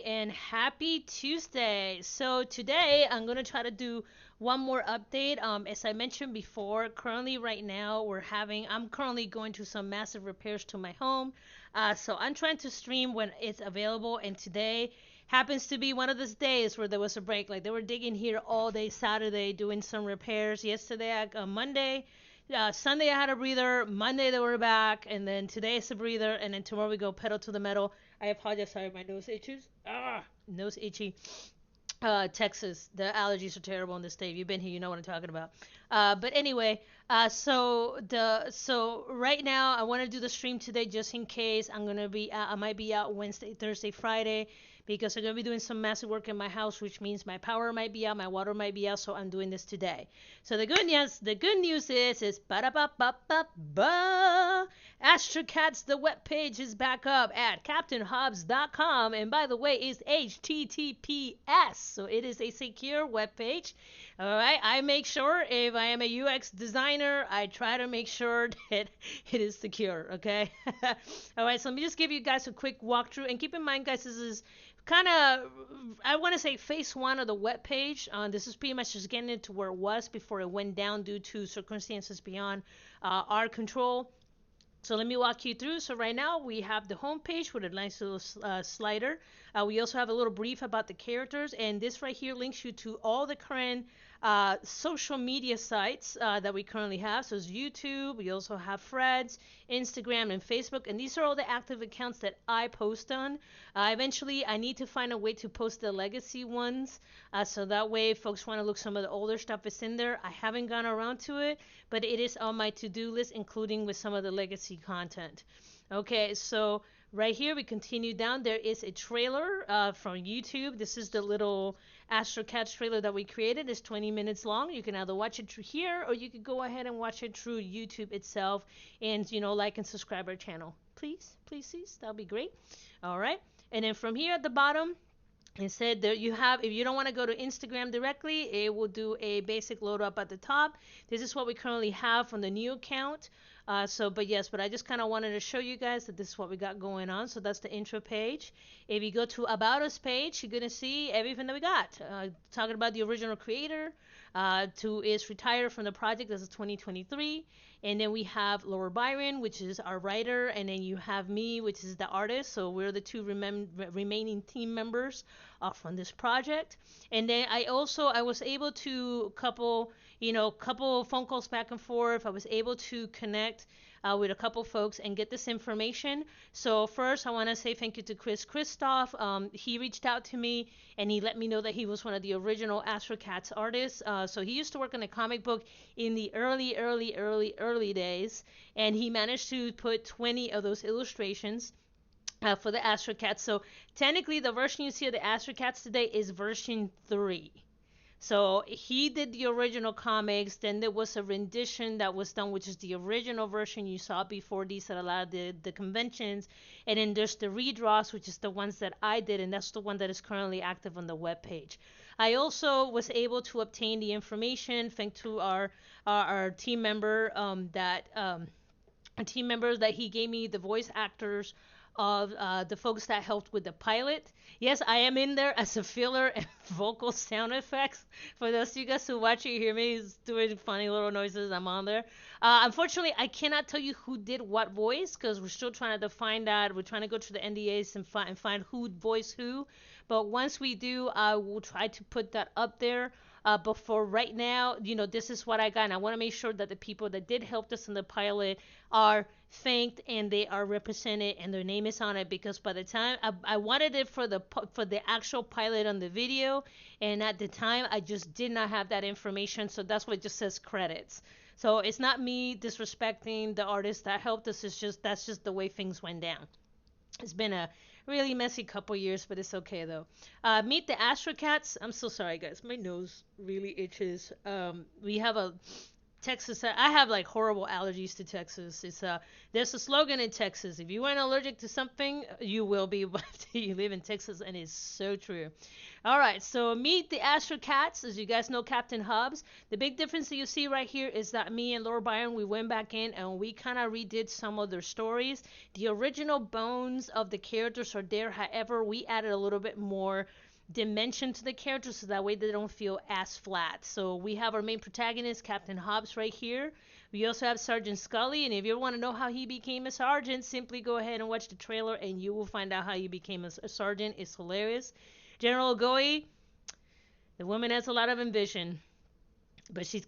everybody, and happy Tuesday. So today I'm gonna try to do one more update. As I mentioned before, currently right now I'm currently going through some massive repairs to my home. So I'm trying to stream when it's available, and today happens to be one of those days where there was a break. Like they were digging here all day Saturday doing some repairs. Yesterday, Monday. Sunday I had a breather. Monday they were back, and then today is a breather, and then tomorrow we go pedal to the metal. I apologize. Sorry, my nose itches. Nose itchy. Texas, the allergies are terrible in this state. If you've been here, you know what I'm talking about. But anyway, so right now I want to do the stream today just in case. I might be out Wednesday, Thursday, Friday because I'm gonna be doing some massive work in my house, which means my power might be out, my water might be out. So I'm doing this today. So the good news is ba da ba ba ba ba. Astrocats, the webpage is back up at CaptainHobbes.com. And by the way, it's HTTPS. So it is a secure webpage. All right. I make sure if I am a UX designer, I try to make sure that it is secure. Okay. All right. So let me just give you guys a quick walkthrough. And keep in mind, guys, this is kind of, I want to say phase one of the web page. This is pretty much just getting it to where it was before it went down due to circumstances beyond our control. So let me walk you through. So right now we have the home page with a nice little slider. We also have a little brief about the characters, and this right here links you to all the current social media sites that we currently have. So it's YouTube. We also have Threads, Instagram, and Facebook, and these are all the active accounts that I post on. Eventually, I need to find a way to post the legacy ones, so that way, if folks want to look some of the older stuff is in there. I haven't gone around to it, but it is on my to-do list, including with some of the legacy content. Okay, so right here we continue down. There is a trailer from YouTube. This is the little Astrocats trailer that we created. It's 20 minutes long. You can either watch it through here or you could go ahead and watch it through YouTube itself, and like and subscribe our channel. Please, please, please. That'll be great. All right. And then from here at the bottom, it said that you have, if you don't want to go to Instagram directly, it will do a basic load up at the top. This is what we currently have from the new account. But I just kind of wanted to show you guys that this is what we got going on. So that's the intro page. If you go to About Us page, you're going to see everything that we got. Talking about the original creator, who is retired from the project as of 2023. And then we have Laura Byron, which is our writer. And then you have me, which is the artist. So we're the two remaining team members from this project. And then I was able to couple phone calls back and forth. I was able to connect with a couple folks and get this information. So first, I want to say thank you to Chris Christoph. He reached out to me and he let me know that he was one of the original Astrocats artists. So he used to work on a comic book in the early days, and he managed to put 20 of those illustrations for the Astrocats. So technically, the version you see of the Astrocats today is version 3. So he did the original comics. Then there was a rendition that was done, which is the original version you saw before these at a lot of the conventions. And then there's the redraws, which is the ones that I did, and that's the one that is currently active on the web page. I also was able to obtain the information thanks to our team member a team member that he gave me the voice actors of the folks that helped with the pilot. Yes, I am in there as a filler and vocal sound effects. For those of you guys who watch it, you hear me doing funny little noises. I'm on there. Unfortunately, I cannot tell you who did what voice because we're still trying to define that. We're trying to go through the NDAs and find who voiced who. But once we do, I will try to put that up there. But for right now, this is what I got. And I want to make sure that the people that did help us in the pilot are thanked and they are represented and their name is on it, because by the time I wanted it for the actual pilot on the video, and at the time I just did not have that information, so that's what it just says credits. So it's not me disrespecting the artist that helped us. That's just the way things went down. It's been a really messy couple years, but it's okay though. Meet the Astrocats. I'm so sorry, guys. My nose really itches. We have a Texas, I have like horrible allergies to Texas. There's a slogan in Texas: if you aren't allergic to something, you will be after you live in Texas, and it's so true. All right, so meet the Astrocats. As you guys know, Captain Hobbes. The big difference that you see right here is that me and Lord Byron, we went back in and we kind of redid some of their stories. The original bones of the characters are there. However, we added a little bit more dimension to the characters so that way they don't feel as flat. So we have our main protagonist, Captain Hobbes, right here. We also have Sergeant Scully, and if you want to know how he became a sergeant, simply go ahead and watch the trailer and you will find out how he became a sergeant. It's hilarious. General Goy, the woman has a lot of ambition, but she's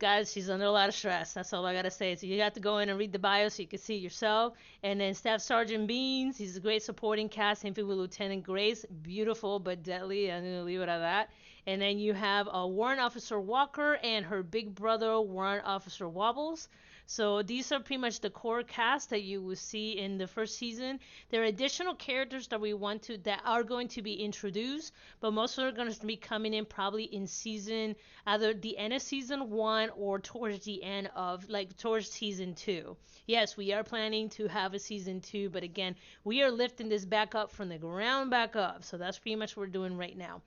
under a lot of stress. That's all I gotta say. So you got to go in and read the bio so you can see it yourself. And then Staff Sergeant Beans, he's a great supporting cast. Same thing with Lieutenant Grace, beautiful but deadly. I'm gonna leave it at that. And then you have Warrant Officer Walker and her big brother Warrant Officer Wobbles. So these are pretty much the core cast that you will see in the first season. There are additional characters that are going to be introduced, but most of them are going to be coming in probably in season, either the end of season 1 or towards the end of, like, towards season 2. Yes, we are planning to have a season 2, but again, we are lifting this back up from the ground back up. So that's pretty much what we're doing right now.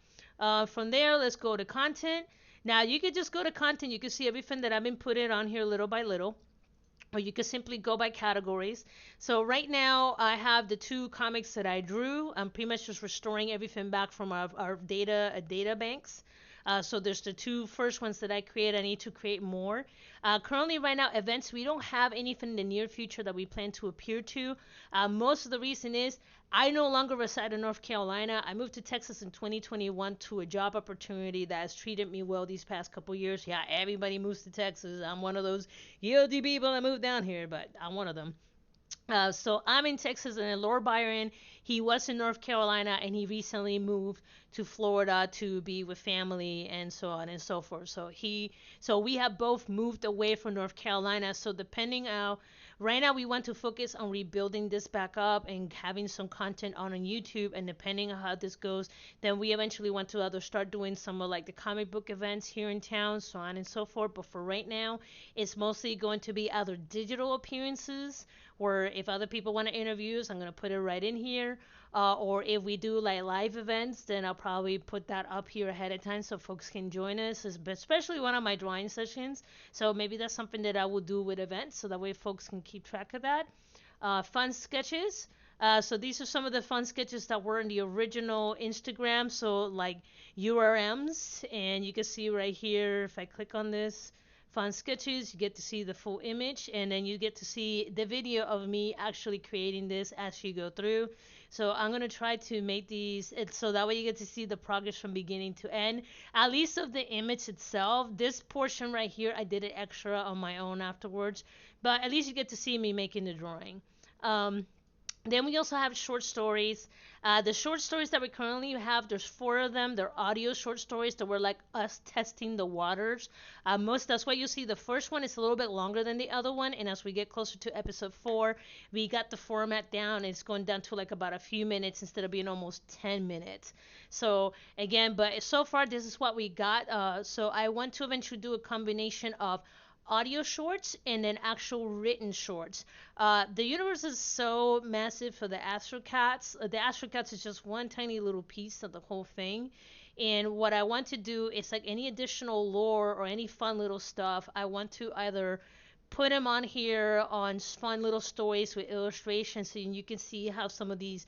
From there, let's go to content. Now, you could just go to content. You can see everything that I've been putting on here little by little, or you could simply go by categories. So right now I have the 2 comics that I drew. I'm pretty much just restoring everything back from our data banks. So there's the 2 first ones that I create. I need to create more. Currently right now, events, we don't have anything in the near future that we plan to appear to. Most of the reason is I no longer reside in North Carolina. I moved to Texas in 2021 to a job opportunity that has treated me well these past couple years. Yeah, everybody moves to Texas. I'm one of those guilty people that moved down here, but I'm one of them. So I'm in Texas, and then Lord Byron, he was in North Carolina, and he recently moved to Florida to be with family and so on and so forth. So we have both moved away from North Carolina. So depending on, right now we want to focus on rebuilding this back up and having some content on YouTube. And depending on how this goes, then we eventually want to either start doing some of like the comic book events here in town, so on and so forth. But for right now, it's mostly going to be either digital appearances, or if other people want to interview us, I'm going to put it right in here. Or if we do like live events, then I'll probably put that up here ahead of time so folks can join us, especially one of my drawing sessions. So maybe that's something that I will do with events, so that way folks can keep track of that. Fun sketches. So these are some of the fun sketches that were in the original Instagram. So like URMs, and you can see right here, if I click on this, fun sketches, you get to see the full image, and then you get to see the video of me actually creating this as you go through. So I'm going to try to make these so that way you get to see the progress from beginning to end, at least of the image itself. This portion right here, I did it extra on my own afterwards, but at least you get to see me making the drawing. Then we also have short stories. The short stories that we currently have, there's 4 of them. They're audio short stories that were like us testing the waters. That's why you see the first one is a little bit longer than the other one. And as we get closer to episode 4, we got the format down. It's going down to like about a few minutes instead of being almost 10 minutes. So again, but so far this is what we got. So I want to eventually do a combination of audio shorts and then actual written shorts. The universe is so massive for the Astrocats. The Astrocats is just one tiny little piece of the whole thing. And what I want to do is like any additional lore or any fun little stuff, I want to either put them on here on fun little stories with illustrations, so you can see how some of these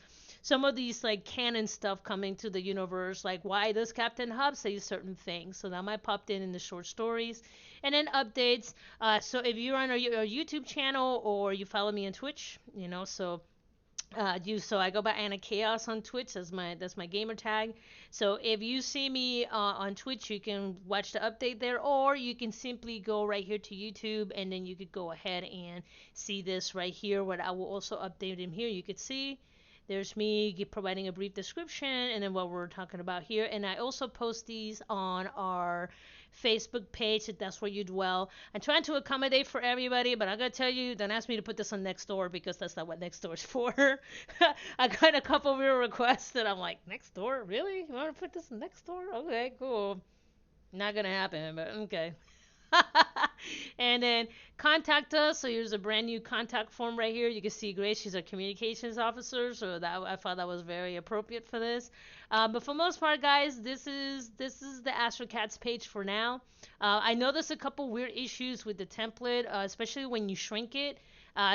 like canon stuff come into the universe, like why does Captain Hobbes say certain things. So that might pop in the short stories. And then updates. So if you're on our YouTube channel or you follow me on Twitch, so I go by Anna Chaos on Twitch. That's my gamer tag. So if you see me on Twitch, you can watch the update there, or you can simply go right here to YouTube, and then you could go ahead and see this right here, where I will also update him here. You could see there's me providing a brief description and then what we're talking about here. And I also post these on our Facebook page if that's where you dwell. I'm trying to accommodate for everybody, but I gotta tell you, don't ask me to put this on Nextdoor, because that's not what Nextdoor is for. I got a couple of real requests that I'm like, Nextdoor? Really? You want to put this on Nextdoor? Okay, cool. Not gonna happen, but okay. And then contact us. So here's a brand new contact form right here. You can see Grace, she's a communications officer, so that I thought that was very appropriate for this. But for most part, guys, this is the Astrocats page for now. I know there's a couple weird issues with the template, especially when you shrink it.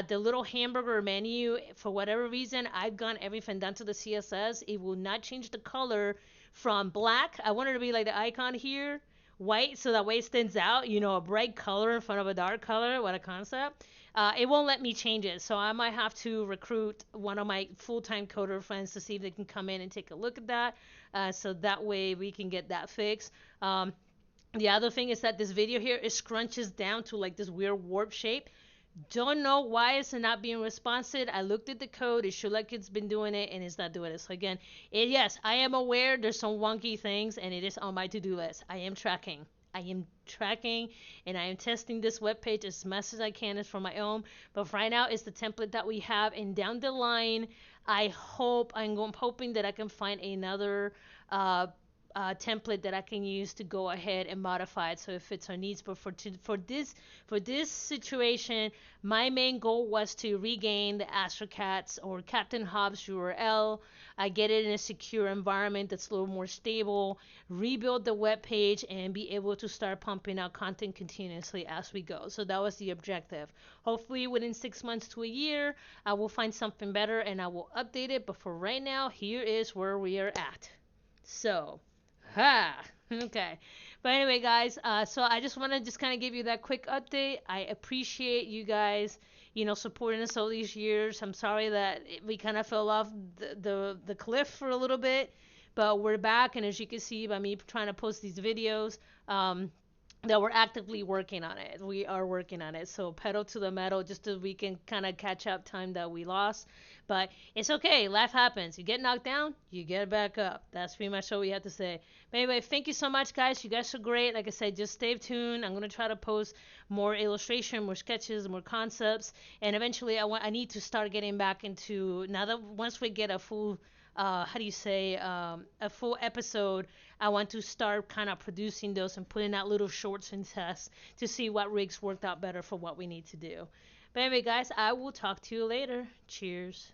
The little hamburger menu, for whatever reason, I've gone everything down to the CSS. It will not change the color from black. I want it to be like the icon here, white, so that way it stands out. A bright color in front of a dark color. What a concept. It won't let me change it, so I might have to recruit one of my full-time coder friends to see if they can come in and take a look at that, so that way we can get that fixed. The other thing is that this video here, it scrunches down to like this weird warp shape. Don't know why it's not being responsive. I looked at the code. It should like it's been doing it, and it's not doing it. So again, yes, I am aware there's some wonky things, and it is on my to-do list. I am tracking. And I am testing this web page as much as I can as for my own. But right now, it's the template that we have, and down the line, I'm hoping that I can find another template that I can use to go ahead and modify it so it fits our needs. But for this situation, my main goal was to regain the Astrocats or Captain Hobbes URL. I get it in a secure environment that's a little more stable, rebuild the web page, and be able to start pumping out content continuously as we go. So that was the objective. Hopefully within 6 months to a year, I will find something better and I will update it. But for right now, here is where we are at. So, okay. But anyway, guys, so I just want to just kind of give you that quick update. I appreciate you guys, supporting us all these years. I'm sorry that we kind of fell off the cliff for a little bit, but we're back. And as you can see by me trying to post these videos, that we're actively working on it. We are working on it. So pedal to the metal just so we can kind of catch up time that we lost. But it's okay. Life happens. You get knocked down, you get back up. That's pretty much all we have to say. But anyway, thank you so much, guys. You guys are great. Like I said, just stay tuned. I'm going to try to post more illustration, more sketches, more concepts. And eventually I need to start getting back into, now that once we get a full a full episode, I want to start kind of producing those and putting out little shorts and tests to see what rigs worked out better for what we need to do. But anyway, guys, I will talk to you later. Cheers.